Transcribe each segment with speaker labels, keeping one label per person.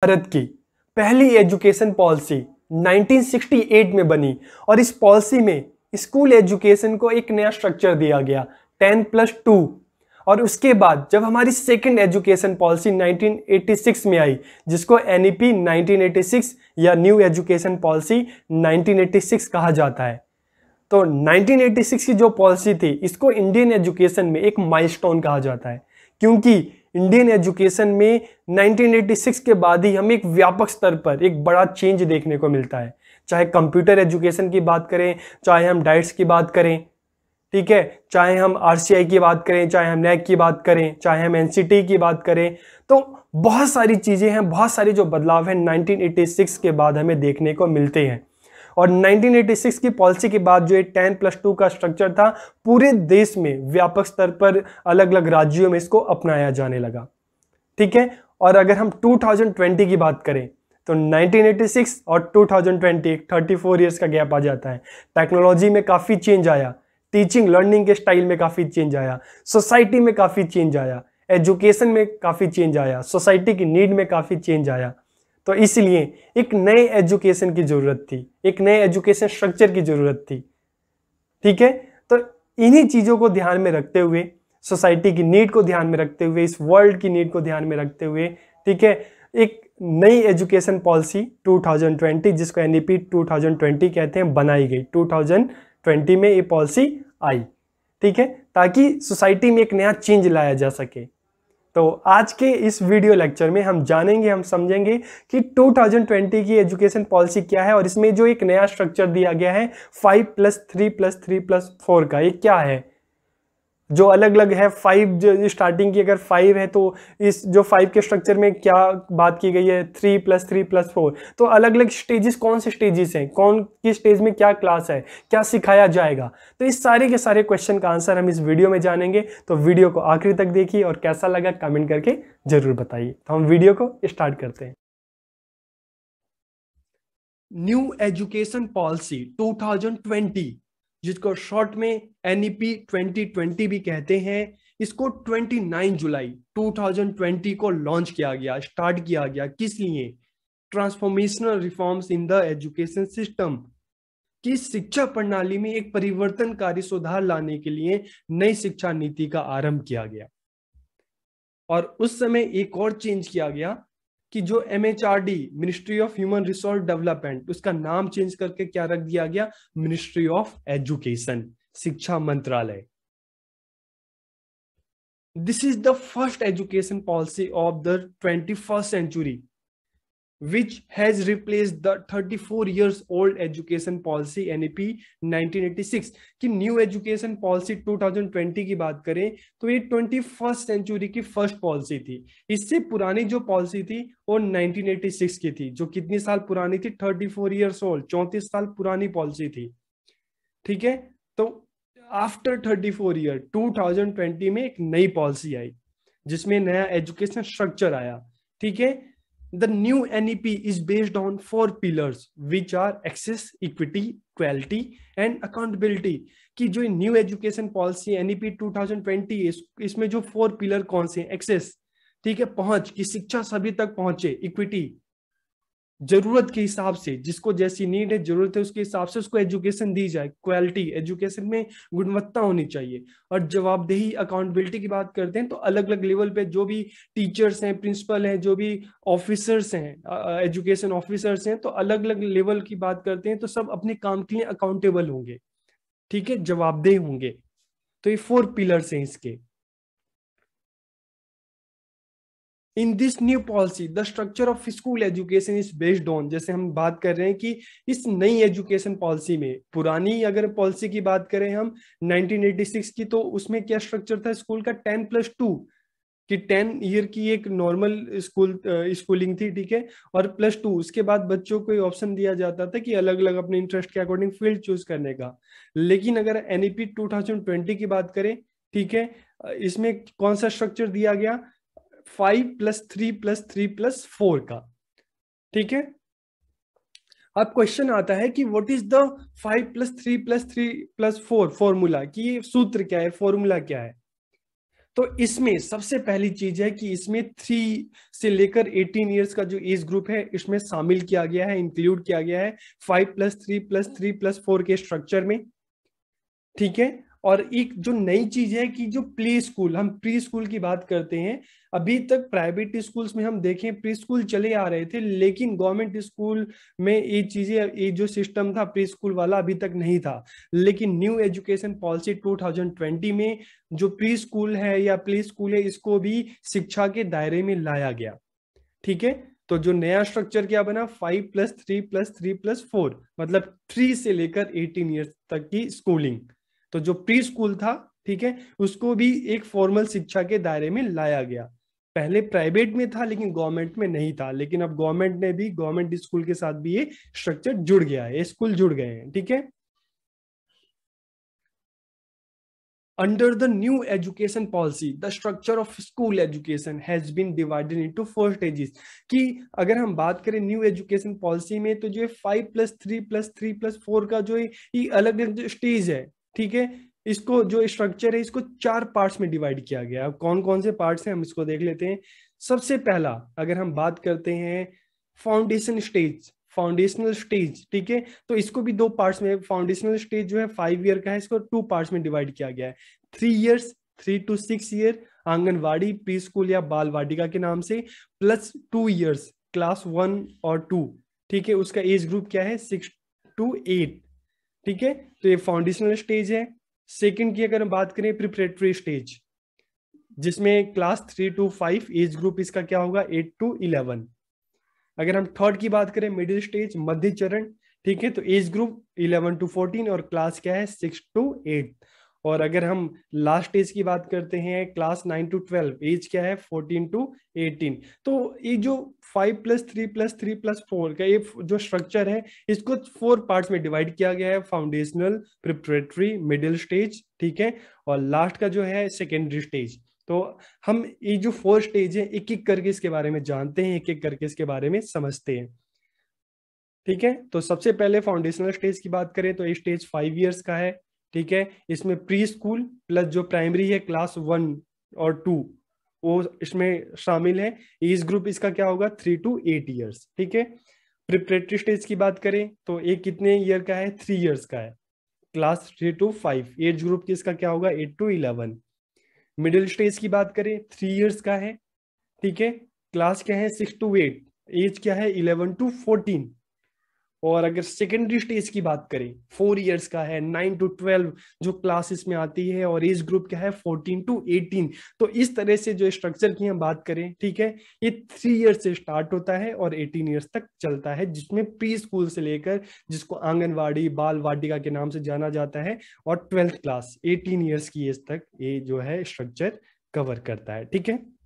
Speaker 1: भारत की पहली education policy 1968 में बनी और इस पॉलिसी में स्कूल एजुकेशन को एक नया स्ट्रक्चर दिया गया 10+2। और उसके बाद जब हमारी सेकंड एजुकेशन पॉलिसी 1986 में आई, जिसको एनईपी 1986 या न्यू एजुकेशन पॉलिसी 1986 कहा जाता है, तो 1986 की जो पॉलिसी थी इसको इंडियन एजुकेशन में एक माइलस्टोन कहा जाता है, क्योंकि इंडियन एजुकेशन में 1986 के बाद ही हमें एक व्यापक स्तर पर एक बड़ा चेंज देखने को मिलता है। चाहे कंप्यूटर एजुकेशन की बात करें, चाहे हम डाइट्स की बात करें, ठीक है, चाहे हम आरसीआई की बात करें, चाहे हम नैक की बात करें, चाहे हम एनसीटी की बात करें, तो बहुत सारी चीजें हैं, बहुत सारी जो बदलाव हैं 1986 के बाद हमें देखने को मिलते हैं। और 1986 की पॉलिसी के बाद जो ये 10+2 का स्ट्रक्चर था, पूरे देश में व्यापक स्तर पर अलग अलग राज्यों में इसको अपनाया जाने लगा। ठीक है, और अगर हम 2020 की बात करें तो 1986 और 2020 34 ईयर्स का गैप आ जाता है। टेक्नोलॉजी में काफी चेंज आया, टीचिंग लर्निंग के स्टाइल में काफी चेंज आया, सोसाइटी में काफी चेंज आया, एजुकेशन में काफी चेंज आया, सोसाइटी की नीड में काफी चेंज आया। तो इसलिए एक नए एजुकेशन की जरूरत थी, एक नए एजुकेशन स्ट्रक्चर की जरूरत थी। ठीक है, तो इन्हीं चीजों को ध्यान में रखते हुए, सोसाइटी की नीड को ध्यान में रखते हुए, इस वर्ल्ड की नीड को ध्यान में रखते हुए, ठीक है, एक नई एजुकेशन पॉलिसी 2020, जिसको एनईपी 2020 कहते हैं, बनाई गई। 2020 में ये पॉलिसी आई, ठीक है, ताकि सोसाइटी में एक नया चेंज लाया जा सके। तो आज के इस वीडियो लेक्चर में हम जानेंगे, हम समझेंगे कि 2020 की एजुकेशन पॉलिसी क्या है और इसमें जो एक नया स्ट्रक्चर दिया गया है 5+3+3+4 का, ये क्या है। जो अलग अलग है 5, जो स्टार्टिंग की अगर 5 है तो इस जो 5 के स्ट्रक्चर में क्या बात की गई है 3+3+4, तो अलग अलग स्टेजेस, कौन से स्टेजेस हैं, कौन की स्टेज में क्या क्लास है, क्या सिखाया जाएगा, तो इस सारे के सारे क्वेश्चन का आंसर हम इस वीडियो में जानेंगे। तो वीडियो को आखिरी तक देखिए और कैसा लगा कमेंट करके जरूर बताइए। तो हम वीडियो को स्टार्ट करते हैं। न्यू एजुकेशन पॉलिसी 2020, जिसको शॉर्ट में एनईपी 2020 भी कहते हैं, इसको 29 जुलाई 2020 को लॉन्च किया गया, स्टार्ट किया गया। किस लिए? Transformational reforms in the education system, कि शिक्षा प्रणाली में एक परिवर्तनकारी सुधार लाने के लिए नई शिक्षा नीति का आरंभ किया गया। और उस समय एक और चेंज किया गया कि जो MHRD, ministry of human resource development, उसका नाम चेंज करके क्या रख दिया गया, मिनिस्ट्री ऑफ एजुकेशन, शिक्षा मंत्रालय। This is the first education policy of the 21st century which has replaced the 34 years old education policy NEP 1986। कि न्यू एजुकेशन पॉलिसी 2020 की बात करें तो ये 21st सेंचुरी की फर्स्ट पॉलिसी थी। इससे पुरानी जो पॉलिसी थी वो 1986 की थी, जो कितनी साल पुरानी थी, 34 ईयर्स ओल्ड, 34 साल पुरानी पॉलिसी थी। ठीक है, तो आफ्टर 34 ईयर 2020 में एक नई पॉलिसी आई जिसमें नया एजुकेशन स्ट्रक्चर आया। ठीक है, the new NEP is based on 4 pillars which are access, equity, quality and accountability। कि जो न्यू एजुकेशन पॉलिसी NEP 2020 इसमें जो 4 पिलर कौन से हैं? एक्सेस, ठीक है, पहुंच, कि शिक्षा सभी तक पहुंचे। इक्विटी, जरूरत के हिसाब से, जिसको जैसी नीड है, जरूरत है, उसके हिसाब से उसको एजुकेशन दी जाए। क्वालिटी, एजुकेशन में गुणवत्ता होनी चाहिए। और जवाबदेही, अकाउंटेबिलिटी की बात करते हैं तो अलग अलग लेवल पे जो भी टीचर्स हैं, प्रिंसिपल हैं, जो भी ऑफिसर्स हैं, एजुकेशन ऑफिसर्स हैं, तो अलग अलग लेवल की बात करते हैं, तो सब अपने काम के लिए अकाउंटेबल होंगे, ठीक है, जवाबदेह होंगे। तो ये 4 पिलर्स हैं इसके। In this new policy the structure of school education is based on, जैसे हम बात कर रहे हैं कि इस नई एजुकेशन पॉलिसी में, पुरानी अगर पॉलिसी की बात करें हम 1986 की, तो उसमें क्या स्ट्रक्चर था स्कूल का, 10+2, कि 10 ईयर की एक नॉर्मल स्कूलिंग थी, ठीक है, और +2 उसके बाद बच्चों को ऑप्शन दिया जाता था कि अलग अलग अपने इंटरेस्ट के अकॉर्डिंग फील्ड चूज करने का। लेकिन अगर एनईपी 2020 की बात करें, ठीक है, इसमें कौन सा स्ट्रक्चर दिया गया, 5+3+3+4 का। ठीक है, अब क्वेश्चन आता है कि व्हाट इज द 5+3+3+4 फॉर्मूला, कि ये सूत्र क्या है, फॉर्मूला क्या है। तो इसमें सबसे पहली चीज है कि इसमें 3 से लेकर 18 ईयर्स का जो एज ग्रुप है इसमें शामिल किया गया है, इंक्लूड किया गया है 5+3+3+4 के स्ट्रक्चर में। ठीक है। और एक जो नई चीज है कि जो प्ले स्कूल, हम प्री स्कूल की बात करते हैं, अभी तक प्राइवेट स्कूल्स में हम देखें प्री स्कूल चले आ रहे थे, लेकिन गवर्नमेंट स्कूल में ये चीजें, ये जो सिस्टम था प्री स्कूल वाला अभी तक नहीं था। लेकिन न्यू एजुकेशन पॉलिसी 2020 में जो प्री स्कूल है या प्ले स्कूल है, इसको भी शिक्षा के दायरे में लाया गया। ठीक है। तो जो नया स्ट्रक्चर क्या बना, 5+3+3+4, मतलब 3 से लेकर 18 ईयर्स तक की स्कूलिंग। तो जो प्री स्कूल था, ठीक है, उसको भी एक फॉर्मल शिक्षा के दायरे में लाया गया। पहले प्राइवेट में था लेकिन गवर्नमेंट में नहीं था, लेकिन अब गवर्नमेंट ने भी, गवर्नमेंट स्कूल के साथ भी ये स्ट्रक्चर जुड़ गया है, स्कूल जुड़ गए हैं। ठीक है। Under the new education policy, the structure of school education has been divided into 4 stages। कि अगर हम बात करें न्यू एजुकेशन पॉलिसी में, तो जो 5+3+3+4 का जो ये अलग अलग स्टेज है, ठीक है, इसको जो स्ट्रक्चर है इसको 4 पार्ट्स में डिवाइड किया गया। अब कौन कौन से पार्ट्स हैं हम इसको देख लेते हैं। सबसे पहला अगर हम बात करते हैं फाउंडेशन स्टेज, फाउंडेशनल स्टेज, ठीक है, तो इसको भी 2 पार्ट्स में, फाउंडेशनल स्टेज जो है 5 ईयर का है, इसको 2 पार्ट्स में डिवाइड किया गया है। 3 years, 3 to 6 year anganwadi pre school या बाल वाटिका के नाम से, प्लस 2 ईयर्स क्लास 1 और 2, ठीक है, उसका एज ग्रुप क्या है 6 to 8। ठीक है। तो ये फाउंडेशनल स्टेज है। सेकंड की अगर हम बात करें प्रिपरेटरी स्टेज, जिसमें क्लास 3 to 5, एज ग्रुप इसका क्या होगा 8 to 11। अगर हम थर्ड की बात करें मिडिल स्टेज, मध्य चरण, ठीक है, तो एज ग्रुप 11 to 14 और क्लास क्या है 6 to 8। और अगर हम लास्ट एज की बात करते हैं क्लास 9 to 12, एज क्या है 14 to 18। तो ये जो 5+3+3+4 का ये जो स्ट्रक्चर है, इसको 4 पार्ट्स में डिवाइड किया गया है, फाउंडेशनल, प्रिपरेटरी, मिडिल स्टेज, ठीक है, और लास्ट का जो है सेकेंडरी स्टेज। तो हम ये जो 4 स्टेज है एक एक करके इसके बारे में जानते हैं, एक एक करके इसके बारे में समझते हैं। ठीक है। तो सबसे पहले फाउंडेशनल स्टेज की बात करें तो ये स्टेज 5 ईयर्स का है। ठीक है। इसमें प्री स्कूल प्लस जो प्राइमरी है क्लास 1 और 2 वो इसमें शामिल है। एज ग्रुप इसका क्या होगा 3 to 8 ईयर्स। ठीक है। प्रिपरेटरी स्टेज की बात करें तो ये कितने ईयर का है 3 ईयर्स का है, क्लास 3 to 5। एज ग्रुप किसका क्या होगा 8 to 11। मिडिल स्टेज की बात करें 3 ईयर्स का है। ठीक है। क्लास क्या है 6 to 8, एज क्या है 11 to 14। और अगर सेकेंडरी स्टेज की बात करें 4 ईयर्स का है, 9 to 12 जो क्लासेस में आती है, और एज ग्रुप क्या है 14 to 18। तो इस तरह से जो स्ट्रक्चर की हम बात करें, ठीक है, ये 3 ईयर्स से स्टार्ट होता है और 18 ईयर्स तक चलता है, जिसमें प्री स्कूल से लेकर, जिसको आंगनवाड़ी बाल वाटिका के नाम से जाना जाता है, और 12th क्लास 18 ईयर्स की एज तक ये जो है स्ट्रक्चर कवर करता है। ठीक है।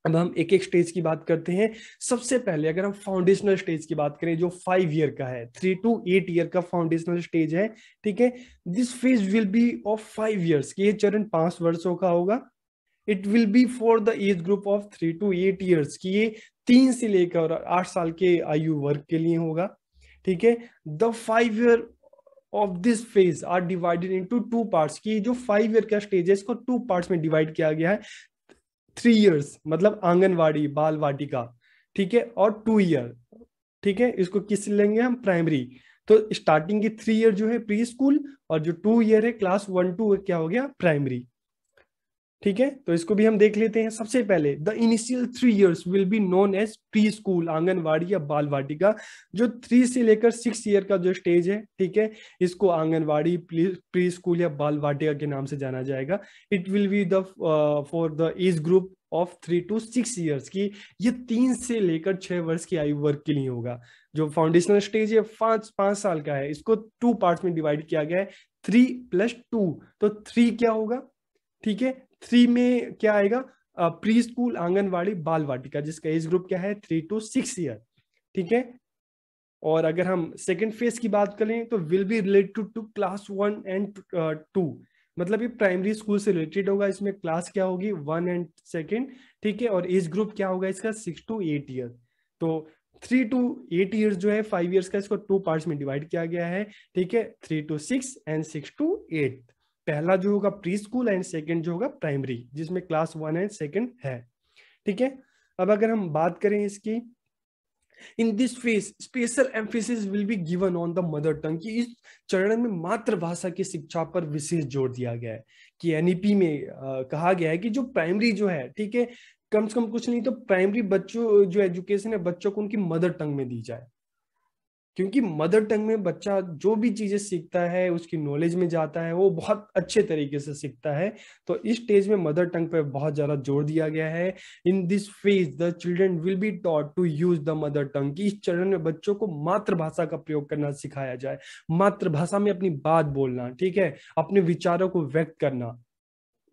Speaker 1: अब हम एक एक स्टेज की बात करते हैं। सबसे पहले अगर हम फाउंडेशनल स्टेज की बात करें जो 5 ईयर का है, 3 to 8 ईयर का फाउंडेशनल स्टेज है। ठीक है। This phase will be of 5 years, ये चरण 5 वर्षों का होगा। It will be for the age group of 3 to 8 years, की ये 3 से लेकर 8 साल के आयु वर्ग के लिए होगा। ठीक है। The 5 year of this phase are divided into 2 parts, की जो 5 ईयर का स्टेज है इसको 2 पार्ट्स में डिवाइड किया गया है। 3 ईयर्स मतलब आंगनवाड़ी बाल वाटिका, ठीक है, और 2 ईयर, ठीक है, इसको किस लेंगे हम प्राइमरी। तो स्टार्टिंग की 3 ईयर जो है प्री स्कूल, और जो 2 ईयर है क्लास 1 to क्या हो गया प्राइमरी। ठीक है। तो इसको भी हम देख लेते हैं। सबसे पहले the initial 3 years will be known as preschool, anganwadi या बाल वाटिका। जो 3 से लेकर 6 ईयर का जो स्टेज है, ठीक है, इसको आंगनवाड़ी प्री स्कूल या बाल वाटिका के नाम से जाना जाएगा। It will be the for the age group of 3 to 6 years, की ये 3 से लेकर 6 वर्ष की आयु वर्ग के लिए होगा। जो फाउंडेशनल स्टेज है 5 साल का है, इसको 2 पार्ट्स में डिवाइड किया गया है, 3+2। तो 3 क्या होगा, ठीक है, 3 में क्या आएगा प्री स्कूल आंगनवाड़ी बाल वाटिका, जिसका एज ग्रुप क्या है 3 to 6 ईयर। ठीक है। और अगर हम सेकेंड फेज की बात करें तो will be related to class 1 and 2, मतलब ये प्राइमरी स्कूल से रिलेटेड होगा। इसमें क्लास क्या होगी 1 and 2, ठीक है, और एज ग्रुप क्या होगा इसका 6 to 8 ईयर। तो 3 to 8 ईयर्स जो है 5 ईयर्स का, इसको 2 पार्ट्स में डिवाइड किया गया है। ठीक है, 3 to 6 and 6 to 8। पहला जो होगा प्री स्कूल एंड सेकंड जो होगा प्राइमरी, जिसमें क्लास 1 एंड सेकंड है। ठीक है, अब अगर हम बात करें इसकी, इन this phase special emphasis will be given on the mother tongue, कि इस चरण में मातृभाषा की शिक्षा पर विशेष जोर दिया गया है। कि एनईपी में कहा गया है कि जो प्राइमरी जो है, ठीक है, कम से कम कुछ नहीं तो प्राइमरी बच्चों जो एजुकेशन है बच्चों को उनकी मदर टंग में दी जाए, क्योंकि मदर टंग में बच्चा जो भी चीजें सीखता है उसकी नॉलेज में जाता है, वो बहुत अच्छे तरीके से सीखता है। तो इस स्टेज में मदर टंग पे बहुत ज्यादा जोर दिया गया है। In this phase the children will be taught to use the mother tongue, कि इस चरण में बच्चों को मातृभाषा का प्रयोग करना सिखाया जाए, मातृभाषा में अपनी बात बोलना, ठीक है, अपने विचारों को व्यक्त करना,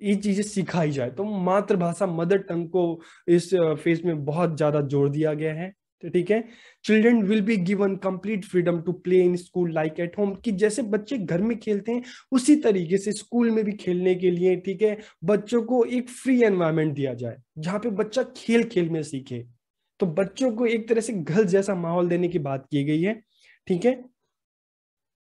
Speaker 1: ये चीजें सिखाई जाए। तो मातृभाषा मदर टंग को इस फेज में बहुत ज्यादा जोर दिया गया है। तो ठीक है, children will be given complete freedom to play in school like at home, कि जैसे बच्चे घर में खेलते हैं उसी तरीके से स्कूल में भी खेलने के लिए, ठीक है, बच्चों को एक फ्री एनवायरनमेंट दिया जाए जहां पे बच्चा खेल खेल में सीखे। तो बच्चों को एक तरह से घर जैसा माहौल देने की बात की गई है। ठीक है,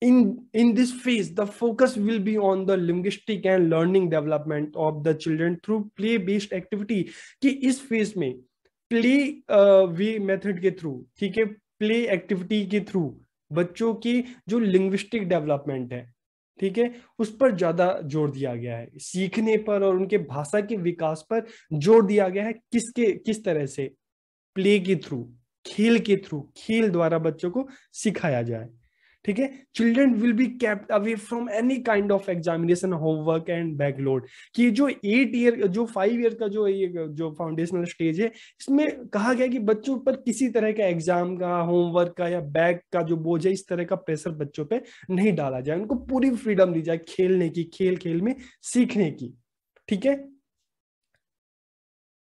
Speaker 1: in this phase the focus will be on the linguistic and learning development of the children through play based activity, कि इस फेज में प्ले वे मेथड के थ्रू, ठीक है, प्ले एक्टिविटी के थ्रू बच्चों की जो लिंग्विस्टिक डेवलपमेंट है, ठीक है, उस पर ज्यादा जोर दिया गया है, सीखने पर और उनके भाषा के विकास पर जोर दिया गया है। किस तरह से, प्ले के थ्रू, खेल के थ्रू, खेल द्वारा बच्चों को सिखाया जाए। ठीक है, children will be kept away from any kind of examination, homework and backload, कि जो 8 ईयर जो 5 ईयर का जो ये जो फाउंडेशनल स्टेज है, इसमें कहा गया कि बच्चों पर किसी तरह का एग्जाम का, होमवर्क का या बैक का जो बोझ है, इस तरह का प्रेशर बच्चों पे नहीं डाला जाए, उनको पूरी फ्रीडम दी जाए खेलने की, खेल खेल में सीखने की। ठीक है,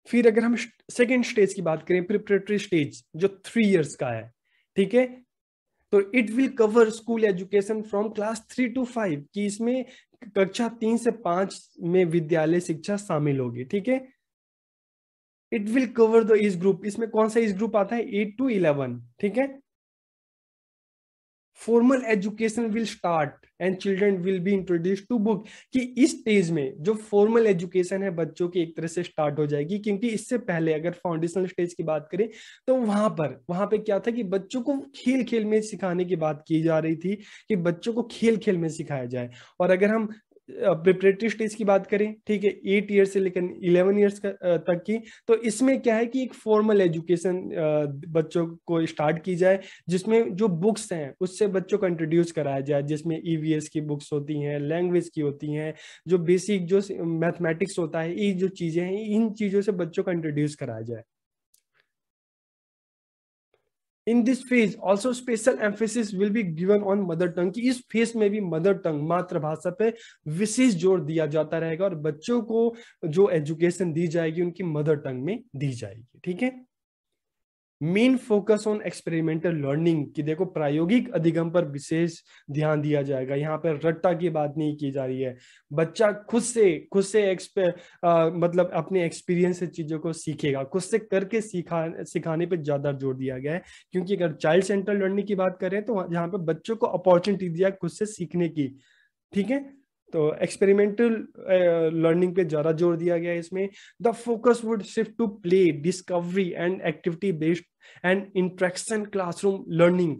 Speaker 1: फिर अगर हम सेकेंड स्टेज की बात करें, प्रिपरेटरी स्टेज जो 3 इयर्स का है, ठीक है, तो it will cover school education from class 3 to 5, कि इसमें कक्षा 3 से 5 में विद्यालय शिक्षा शामिल होगी। ठीक है, it will cover the age group, इसमें कौन सा एज ग्रुप आता है, 8 to 11। ठीक है, formal education will start and children will be introduce to book, कि इस स्टेज में जो फॉर्मल एजुकेशन है बच्चों की एक तरह से स्टार्ट हो जाएगी, क्योंकि इससे पहले अगर फाउंडेशनल स्टेज की बात करें तो वहां पे क्या था कि बच्चों को खेल खेल में सिखाने की बात की जा रही थी, कि बच्चों को खेल खेल में सिखाया जाए। और अगर हम प्रिपरेटरी स्टेज की बात करें, ठीक है, 8 ईयर से लेकर 11 ईयर्स तक की, तो इसमें क्या है कि एक फॉर्मल एजुकेशन बच्चों को स्टार्ट की जाए, जिसमें जो बुक्स हैं उससे बच्चों को इंट्रोड्यूस कराया जाए, जिसमें ईवीएस की बुक्स होती हैं, लैंग्वेज की होती हैं, जो बेसिक जो मैथमेटिक्स होता है, ये जो चीजें हैं इन चीजों से बच्चों को इंट्रोड्यूस कराया जाए। इन this phase also special emphasis will be given on mother tongue, कि इस फेज में भी मदर टंग मातृभाषा पे विशेष जोर दिया जाता रहेगा और बच्चों को जो एजुकेशन दी जाएगी उनकी मदर टंग में दी जाएगी। ठीक है, main focus on experimental learning, कि देखो प्रायोगिक अधिगम पर विशेष ध्यान दिया जाएगा, यहाँ पर रट्टा की बात नहीं की जा रही है, बच्चा खुद से मतलब अपने एक्सपीरियंस से चीजों को सीखेगा, खुद से करके सिखाने पे ज्यादा जोर दिया गया है। क्योंकि अगर चाइल्ड सेंटर लर्निंग की बात करें तो यहाँ पे बच्चों को अपॉर्चुनिटी दिया खुद से सीखने की। ठीक है, तो एक्सपेरिमेंटल लर्निंग पे ज्यादा जोर दिया गया है इसमें। The focus would shift to play, discovery and activity based and interaction classroom learning,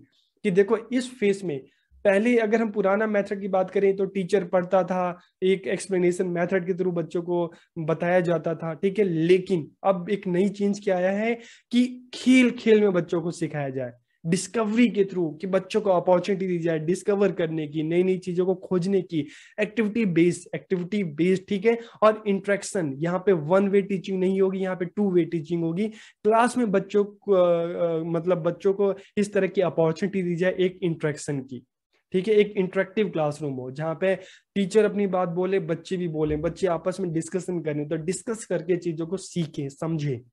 Speaker 1: कि देखो इस फेज में पहले अगर हम पुराना मेथड की बात करें तो टीचर पढ़ता था, एक एक्सप्लेनेशन मेथड के थ्रू बच्चों को बताया जाता था, ठीक है, लेकिन अब एक नई चीज क्या आया है कि खेल खेल में बच्चों को सिखाया जाए, डिस्कवरी के थ्रू, कि बच्चों को अपॉर्चुनिटी दी जाए डिस्कवर करने की, नई नई चीजों को खोजने की, एक्टिविटी बेस्ड, ठीक है, और इंट्रैक्शन, यहाँ पे 1 वे टीचिंग नहीं होगी, यहाँ पे 2 वे टीचिंग होगी। क्लास में बच्चों को मतलब बच्चों को इस तरह की अपॉर्चुनिटी दी जाए एक इंट्रैक्शन की। ठीक है, एक इंटरेक्टिव क्लासरूम हो जहाँ पे टीचर अपनी बात बोले, बच्चे भी बोले, बच्चे आपस में डिस्कशन करें, तो डिस्कस करके चीजों को सीखे समझे।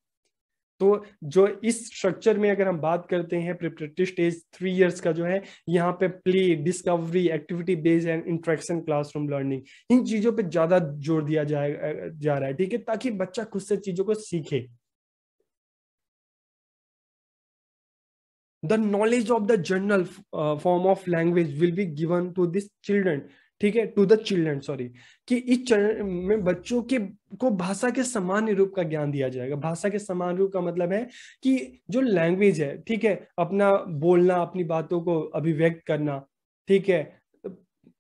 Speaker 1: तो जो इस स्ट्रक्चर में अगर हम बात करते हैं प्रिपरेटरी स्टेज 3 इयर्स का जो है, यहाँ पे play, discovery, activity based and interaction classroom learning, इन चीजों पे ज्यादा जोर दिया जा रहा है, ठीक है, ताकि बच्चा खुद से चीजों को सीखे। The knowledge of the general form of language will be given to this children, ठीक है, टू द चिल्ड्रन, सॉरी, कि इस चरण में बच्चों के को भाषा के सामान्य रूप का ज्ञान दिया जाएगा। भाषा के सामान्य रूप का मतलब है कि जो लैंग्वेज है, ठीक है, अपना बोलना, अपनी बातों को अभिव्यक्त करना, ठीक है,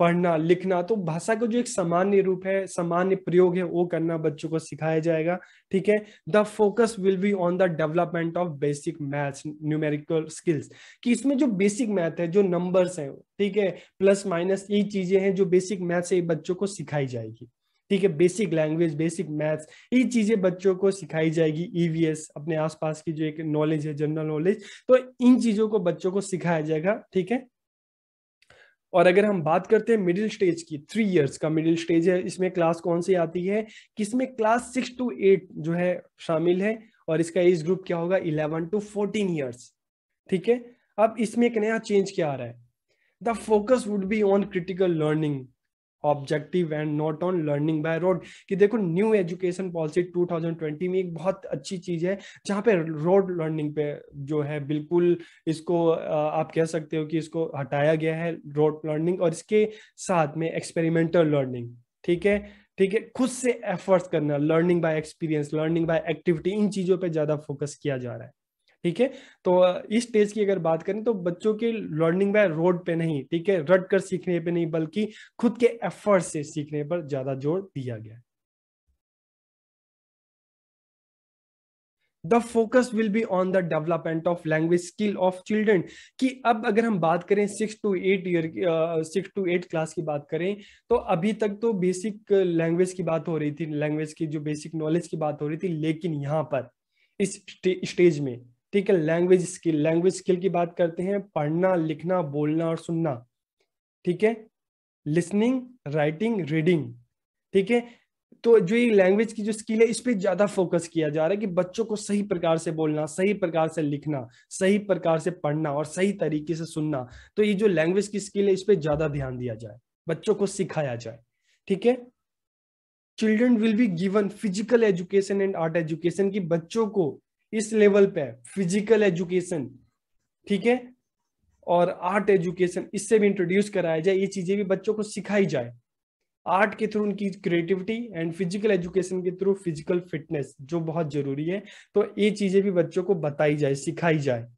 Speaker 1: पढ़ना लिखना, तो भाषा का जो एक सामान्य रूप है, सामान्य प्रयोग है, वो करना बच्चों को सिखाया जाएगा। ठीक है, the focus will be on the development of basic maths numerical skills, कि इसमें जो बेसिक मैथ है, जो नंबर्स हैं, ठीक है, प्लस माइनस, ये चीजें हैं जो बेसिक मैथ से बच्चों को सिखाई जाएगी। ठीक है, बेसिक लैंग्वेज, बेसिक मैथ्स, ये चीजें बच्चों को सिखाई जाएगी। ईवीएस, अपने आसपास की जो एक नॉलेज है, जनरल नॉलेज, तो इन चीजों को बच्चों को सिखाया जाएगा। ठीक है, और अगर हम बात करते हैं मिडिल स्टेज की, 3 इयर्स का मिडिल स्टेज है, इसमें क्लास कौन सी आती है, कि इसमें क्लास 6 to 8 जो है शामिल है, और इसका एज ग्रुप क्या होगा, 11 to 14 ईयर्स। ठीक है, अब इसमें एक नया चेंज क्या आ रहा है, the focus would be on critical learning objective and not on learning by road. कि देखो, न्यू एजुकेशन पॉलिसी 2020 में एक बहुत अच्छी चीज है, जहां पे रोड लर्निंग पे जो है बिल्कुल इसको आप कह सकते हो कि इसको हटाया गया है, रोड लर्निंग, और इसके साथ में एक्सपेरिमेंटल लर्निंग। ठीक है, ठीक है, खुद से एफर्ट्स करना, learning by experience, learning by activity, इन चीजों पे ज्यादा फोकस किया जा रहा है। ठीक है, तो इस स्टेज की अगर बात करें तो बच्चों के लर्निंग बाय रोड पे नहीं, ठीक है, रट कर सीखने पे नहीं, बल्कि खुद के एफर्ट से सीखने पर ज्यादा जोर दिया गया है। The focus will be on the development of language skill of children. कि अब अगर हम बात करें 6 to 8 क्लास की बात करें, तो अभी तक तो बेसिक लैंग्वेज की बात हो रही थी, लैंग्वेज की जो बेसिक नॉलेज की बात हो रही थी, लेकिन यहाँ पर इस स्टेज में, ठीक है, लैंग्वेज स्किल की बात करते हैं, पढ़ना लिखना बोलना और सुनना। ठीक है, लिसनिंग राइटिंग रीडिंग। ठीक है, तो जो ये लैंग्वेज की जो स्किल है, इस पे ज्यादा फोकस किया जा रहा है, कि बच्चों को सही प्रकार से बोलना, सही प्रकार से लिखना, सही प्रकार से पढ़ना और सही तरीके से सुनना। तो ये जो लैंग्वेज की स्किल है, इस पे ज्यादा ध्यान दिया जाए, बच्चों को सिखाया जाए। ठीक है, children will be given physical education and art education, की बच्चों को इस लेवल पे फिजिकल एजुकेशन, ठीक है, और आर्ट एजुकेशन, इससे भी इंट्रोड्यूस कराया जाए, ये चीजें भी बच्चों को सिखाई जाए। आर्ट के थ्रू उनकी क्रिएटिविटी, एंड फिजिकल एजुकेशन के थ्रू फिजिकल फिटनेस, जो बहुत जरूरी है, तो ये चीजें भी बच्चों को बताई जाए, सिखाई जाए।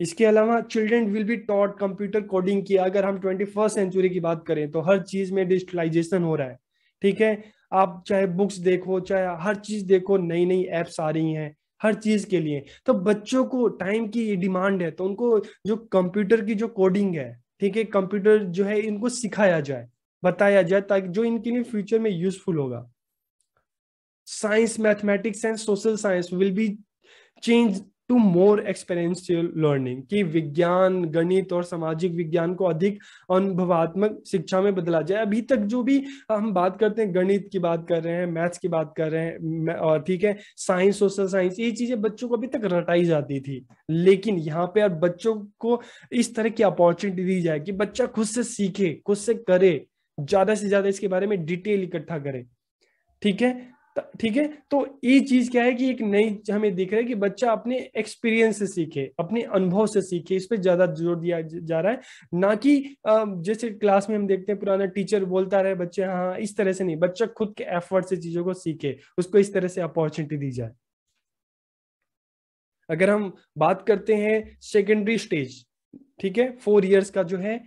Speaker 1: इसके अलावा children will be taught computer coding की। अगर हम 21st सेंचुरी की बात करें तो हर चीज में डिजिटलाइजेशन हो रहा है। ठीक है, आप चाहे बुक्स देखो, चाहे हर चीज देखो, नई नई एप्स आ रही हैं हर चीज के लिए। तो बच्चों को टाइम की डिमांड है, तो उनको जो कंप्यूटर की जो कोडिंग है, ठीक है, कंप्यूटर जो है, इनको सिखाया जाए, बताया जाए, ताकि जो इनके लिए फ्यूचर में यूजफुल होगा। Science mathematics and social science will be change to more experiential learning, कि विज्ञान गणित और सामाजिक विज्ञान को अधिक अनुभवात्मक शिक्षा में बदला जाए। अभी तक जो भी हम बात करते हैं, गणित की बात कर रहे हैं, मैथ्स की बात कर रहे हैं, और ठीक है, साइंस सोशल साइंस, ये चीजें बच्चों को अभी तक रटाई जाती थी, लेकिन यहाँ पे अब बच्चों को इस तरह की अपॉर्चुनिटी दी जाए कि बच्चा खुद से सीखे, खुद से करे, ज्यादा से ज्यादा इसके बारे में डिटेल इकट्ठा करे। ठीक है, ठीक है, तो ये चीज क्या है कि एक नई हमें दिख रहा है कि बच्चा अपने एक्सपीरियंस से सीखे, अपने अनुभव से सीखे, इस पे ज्यादा जोर दिया जा रहा है। ना कि जैसे क्लास में हम देखते हैं पुराना टीचर बोलता रहे, बच्चे हाँ, इस तरह से नहीं, बच्चा खुद के एफर्ट से चीजों को सीखे, उसको इस तरह से अपॉर्चुनिटी दी जाए। अगर हम बात करते हैं सेकेंडरी स्टेज, ठीक है, 4 इयर्स का जो है,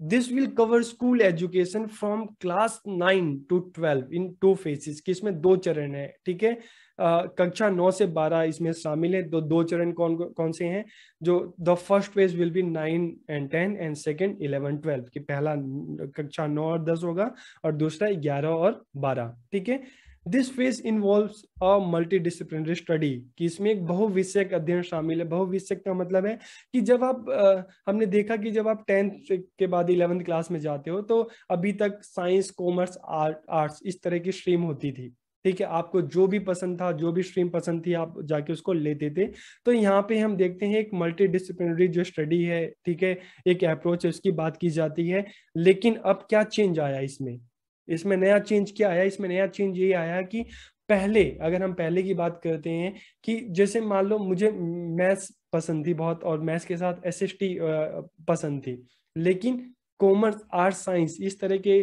Speaker 1: this will cover school education from class 9 to 12 in 2 phases, कि इसमें 2 चरण है। ठीक है, कक्षा 9 से 12 इसमें शामिल है। दो चरण कौन कौन से हैं, जो the first phase will be 9 and 10 and second 11-12, कि पहला कक्षा 9 और 10 होगा, और दूसरा 11 और 12। ठीक है, this phase involves a multidisciplinary study, कि इसमें एक बहुविषयक अध्ययन शामिल है। बहुविषयक का मतलब है कि जब आप हमने देखा कि जब आप 10th के बाद 11th क्लास में जाते हो, तो अभी तक साइंस कॉमर्स आर्ट्स इस तरह की स्ट्रीम होती थी। ठीक है, आपको जो भी पसंद था, जो भी स्ट्रीम पसंद थी, आप जाके उसको लेते थे। तो यहाँ पे हम देखते हैं एक मल्टी डिसिप्लिनरी जो स्टडी है, ठीक है, एक अप्रोच है, उसकी बात की जाती है। लेकिन अब क्या चेंज आया इसमें, इसमें नया चेंज क्या आया, इसमें नया चेंज ये आया कि पहले, अगर हम पहले की बात करते हैं, कि जैसे मान लो मुझे मैथ्स पसंद थी बहुत, और मैथ्स के साथ एसएसटी पसंद थी, लेकिन कॉमर्स, आर्ट्स, साइंस, इस तरह के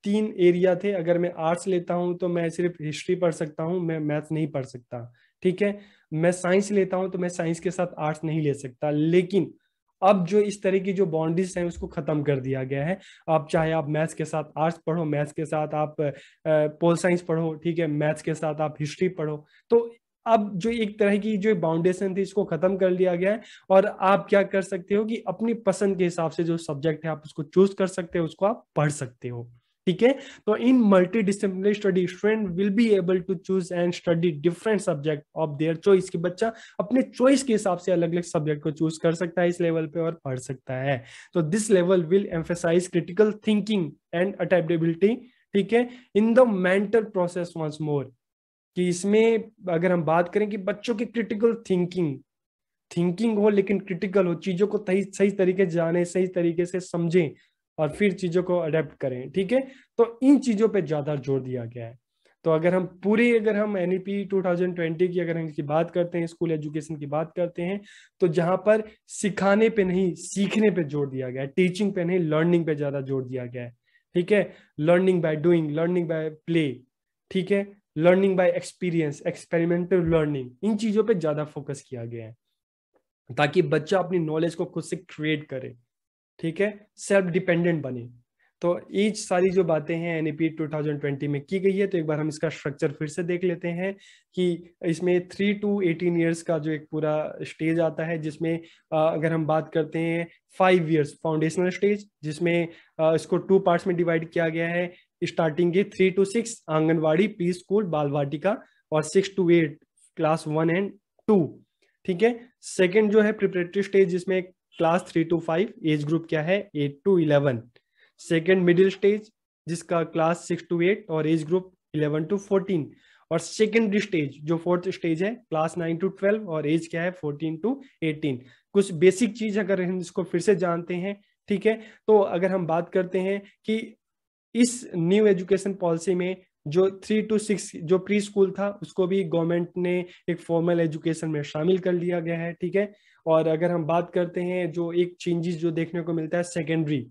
Speaker 1: 3 एरिया थे। अगर मैं आर्ट्स लेता हूं तो मैं सिर्फ हिस्ट्री पढ़ सकता हूं, मैं मैथ्स नहीं पढ़ सकता। ठीक है, मैं साइंस लेता हूं तो मैं साइंस के साथ आर्ट्स नहीं ले सकता। लेकिन अब जो इस तरह की जो बाउंड्रीज हैं उसको खत्म कर दिया गया है। आप चाहे आप मैथ्स के साथ आर्ट्स पढ़ो, मैथ्स के साथ आप पोल साइंस पढ़ो, ठीक है, मैथ्स के साथ आप हिस्ट्री पढ़ो। तो अब जो एक तरह की जो बाउंडेशन थी इसको खत्म कर दिया गया है, और आप क्या कर सकते हो कि अपनी पसंद के हिसाब से जो सब्जेक्ट है आप उसको चूज कर सकते हो, उसको आप पढ़ सकते हो। ठीक है, तो in multidisciplinary study student will be able to choose and study different subject of their choice, कि बच्चा अपने चॉइस के हिसाब से अलग अलग सब्जेक्ट को चूज कर सकता है इस लेवल पे और पढ़ सकता है। तो this level will emphasise critical thinking and adaptability, ठीक है, in the mental process once more. कि इसमें अगर हम बात करें कि बच्चों की क्रिटिकल थिंकिंग थिंकिंग हो, लेकिन क्रिटिकल हो, चीजों को सही सही तरीके से जाने, सही तरीके से समझें और फिर चीजों को अडेप्ट करें। ठीक है, तो इन चीजों पे ज्यादा जोर दिया गया है। तो अगर हम एनईपी 2020 की अगर हम इसकी बात करते हैं, स्कूल एजुकेशन की बात करते हैं, तो जहां पर सिखाने पे नहीं सीखने पे जोर दिया गया है, टीचिंग पे नहीं लर्निंग पे ज्यादा जोर दिया गया है। ठीक है, learning by doing, learning by play, ठीक है, learning by experience, experimental learning, इन चीजों पे ज्यादा फोकस किया गया है ताकि बच्चा अपनी नॉलेज को खुद से क्रिएट करे। ठीक है, सेल्फ डिपेंडेंट बने। तो ये सारी जो बातें हैं एनईपी 2020 में की गई है। तो एक बार हम इसका स्ट्रक्चर फिर से देख लेते हैं कि इसमें 3 to 18 ईयर्स का जो एक पूरा स्टेज आता है, जिसमें अगर हम बात करते हैं 5 ईयर्स फाउंडेशनल स्टेज, जिसमें इसको 2 पार्ट्स में डिवाइड किया गया है। स्टार्टिंग के 3 to 6 आंगनवाड़ी, प्री स्कूल, बाल वाटिका, और 6 to 8 क्लास 1 and 2। ठीक है, सेकेंड जो है प्रिपरेटरी स्टेज, जिसमें क्लास 3 to 5, एज ग्रुप क्या है 8 to 11। सेकेंड मिडिल स्टेज जिसका क्लास 6 to 8 और एज ग्रुप 11 to 14। और सेकेंडरी स्टेज जो फोर्थ स्टेज है, क्लास 9 to 12 और एज क्या है 14 to 18। कुछ बेसिक चीज अगर हम इसको फिर से जानते हैं, ठीक है, तो अगर हम बात करते हैं कि इस न्यू एजुकेशन पॉलिसी में जो 3 to 6 जो प्री स्कूल था उसको भी गवर्नमेंट ने एक फॉर्मल एजुकेशन में शामिल कर लिया गया है। ठीक है, और अगर हम बात करते हैं जो एक चेंजेस जो देखने को मिलता है सेकेंडरी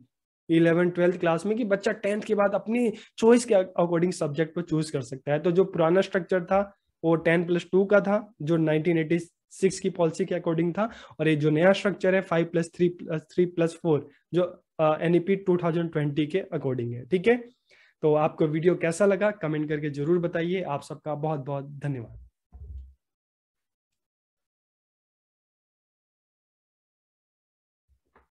Speaker 1: 11th-12th क्लास में, कि बच्चा 10th के बाद अपनी चॉइस के अकॉर्डिंग सब्जेक्ट को चूज कर सकता है। तो जो पुराना स्ट्रक्चर था वो 10+2 का था, जो 1986 की पॉलिसी के अकॉर्डिंग था, और ये जो नया स्ट्रक्चर है 5+3+3+4 जो एनईपी 2020 के अकॉर्डिंग है। ठीक है, तो आपको वीडियो कैसा लगा कमेंट करके जरूर बताइए। आप सबका बहुत बहुत धन्यवाद।